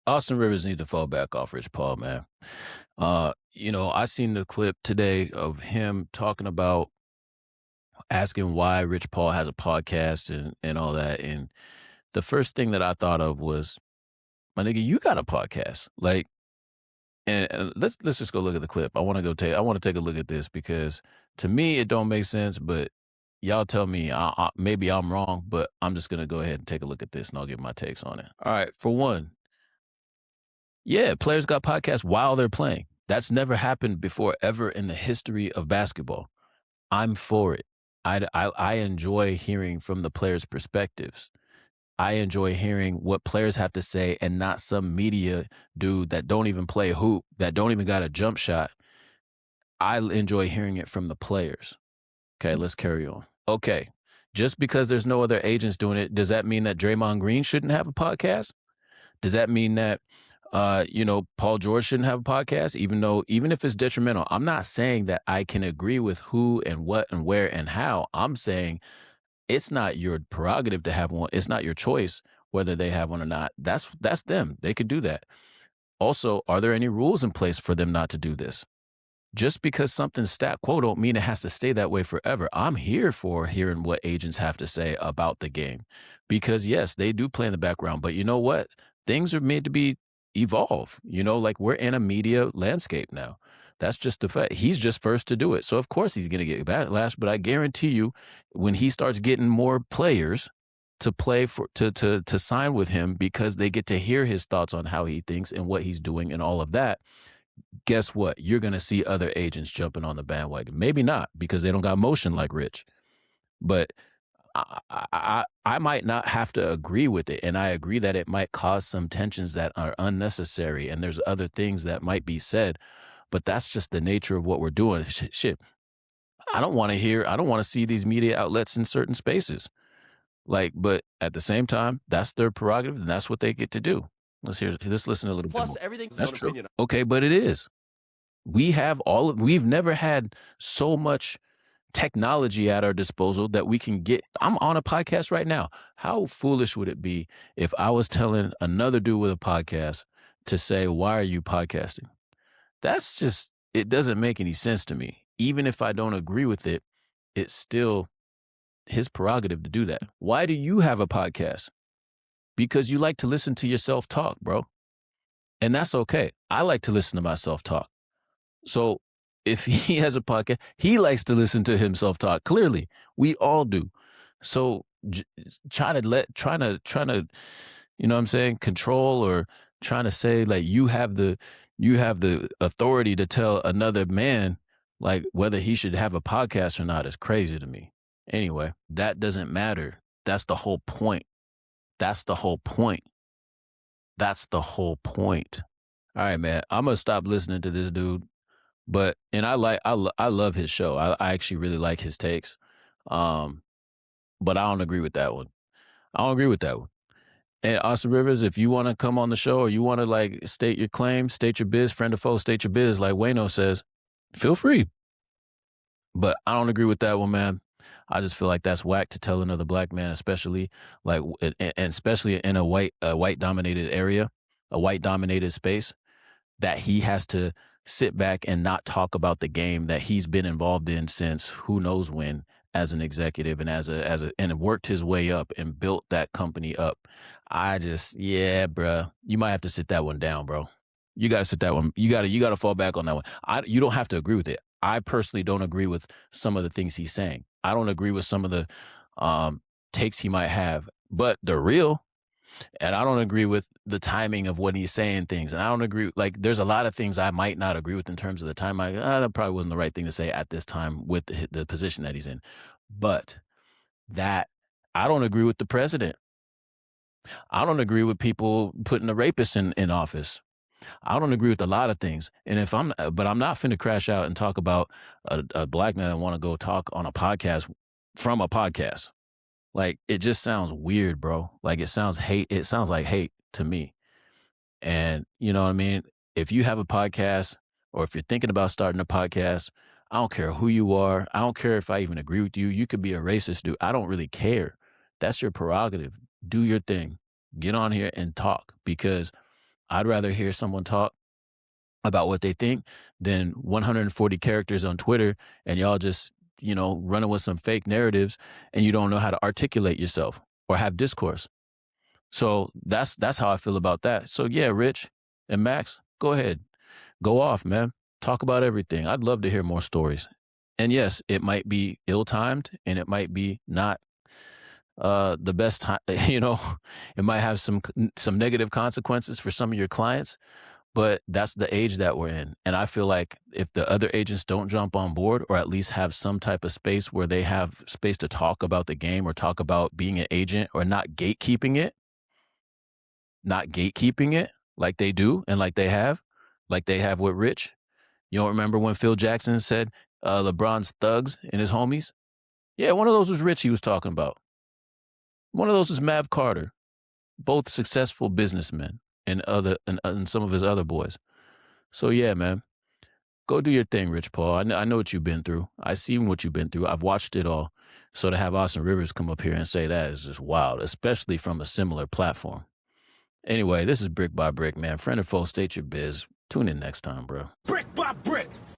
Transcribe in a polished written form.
Austin Rivers needs to fall back off Rich Paul, man. I seen the clip today of him talking about asking why Rich Paul has a podcast and all that. And the first thing that I thought of was, my nigga, you got a podcast. Like, and let's just go look at the clip. I want to take a look at this because to me it don't make sense, but y'all tell me. Maybe I'm wrong, but I'm just gonna go ahead and take a look at this and I'll give my takes on it. All right, for one, yeah, players got podcasts while they're playing. That's never happened before ever in the history of basketball. I'm for it. I enjoy hearing from the players' perspectives. I enjoy hearing what players have to say and not some media dude that don't even play hoop, that don't even got a jump shot. I enjoy hearing it from the players. Okay, let's carry on. Okay, just because there's no other agents doing it, does that mean that Draymond Green shouldn't have a podcast? Does that mean that Paul George shouldn't have a podcast, even if it's detrimental? I'm not saying that I can agree with who and what and where and how. I'm saying it's not your prerogative to have one. It's not your choice whether they have one or not. That's them. They could do that. Also, are there any rules in place for them not to do this? Just because something's stat quo don't mean it has to stay that way forever. I'm here for hearing what agents have to say about the game because, yes, they do play in the background. But you know what? Things are made to be evolve. Like we're in a media landscape now. That's just the fact. He's just first to do it. So, of course, he's going to get backlash. But I guarantee you, when he starts getting more players to play to sign with him because they get to hear his thoughts on how he thinks and what he's doing and all of that, guess what? You're going to see other agents jumping on the bandwagon. Maybe not because they don't got motion like Rich, but I might not have to agree with it. And I agree that it might cause some tensions that are unnecessary. And there's other things that might be said, but that's just the nature of what we're doing. Shit. I don't want to see these media outlets in certain spaces. But at the same time, that's their prerogative and that's what they get to do. Let's listen a little bit more. Everything's That's true. Okay, but it is. We've never had so much technology at our disposal that we can get. I'm on a podcast right now. How foolish would it be if I was telling another dude with a podcast to say, why are you podcasting? It doesn't make any sense to me. Even if I don't agree with it, it's still his prerogative to do that. Why do you have a podcast? Because you like to listen to yourself talk, bro. And that's okay. I like to listen to myself talk. So if he has a podcast, he likes to listen to himself talk. Clearly, we all do. So trying to, you know what I'm saying, control or trying to say like you have the authority to tell another man like whether he should have a podcast or not is crazy to me. Anyway, that doesn't matter. That's the whole point. That's the whole point. That's the whole point. All right, man. I'm gonna stop listening to this dude. But I love his show. I actually really like his takes. But I don't agree with that one. I don't agree with that one. And Austin Rivers, if you want to come on the show or you want to like state your claim, state your biz, friend or foe, state your biz, like Wayno says, feel free. But I don't agree with that one, man. I just feel like that's whack to tell another black man, especially like, and especially in a white dominated area, a white dominated space, that he has to sit back and not talk about the game that he's been involved in since who knows when as an executive and and worked his way up and built that company up. Yeah, bro, you might have to sit that one down, bro. You got to sit that one. You got to fall back on that one. You don't have to agree with it. I personally don't agree with some of the things he's saying. I don't agree with some of the takes he might have, but they're real. And I don't agree with the timing of when he's saying things. And I don't agree. Like, there's a lot of things I might not agree with in terms of the time. That probably wasn't the right thing to say at this time with the position that he's in. But I don't agree with the president. I don't agree with people putting the rapists in office. I don't agree with a lot of things. And but I'm not finna crash out and talk about a black man that want to go talk on a podcast from a podcast. Like, it just sounds weird, bro. Like, it sounds like hate to me. And you know what I mean? If you have a podcast or if you're thinking about starting a podcast, I don't care who you are. I don't care if I even agree with you. You could be a racist dude. I don't really care. That's your prerogative. Do your thing. Get on here and talk because I'd rather hear someone talk about what they think than 140 characters on Twitter and y'all just, running with some fake narratives and you don't know how to articulate yourself or have discourse. So that's how I feel about that. So yeah, Rich and Max, go ahead. Go off, man. Talk about everything. I'd love to hear more stories. And yes, it might be ill-timed and it might be not the best time, it might have some negative consequences for some of your clients, but that's the age that we're in. And I feel like if the other agents don't jump on board or at least have some type of space where they have space to talk about the game or talk about being an agent or not gatekeeping it like they do and like they have with Rich. You don't remember when Phil Jackson said LeBron's thugs and his homies? Yeah, one of those was Rich he was talking about. One of those is Mav Carter, both successful businessmen and some of his other boys. So yeah, man, go do your thing, Rich Paul. I know what you've been through. I've seen what you've been through. I've watched it all. So to have Austin Rivers come up here and say that is just wild, especially from a similar platform. Anyway, this is Brick by Brick, man. Friend and foe, state your biz. Tune in next time, bro. Brick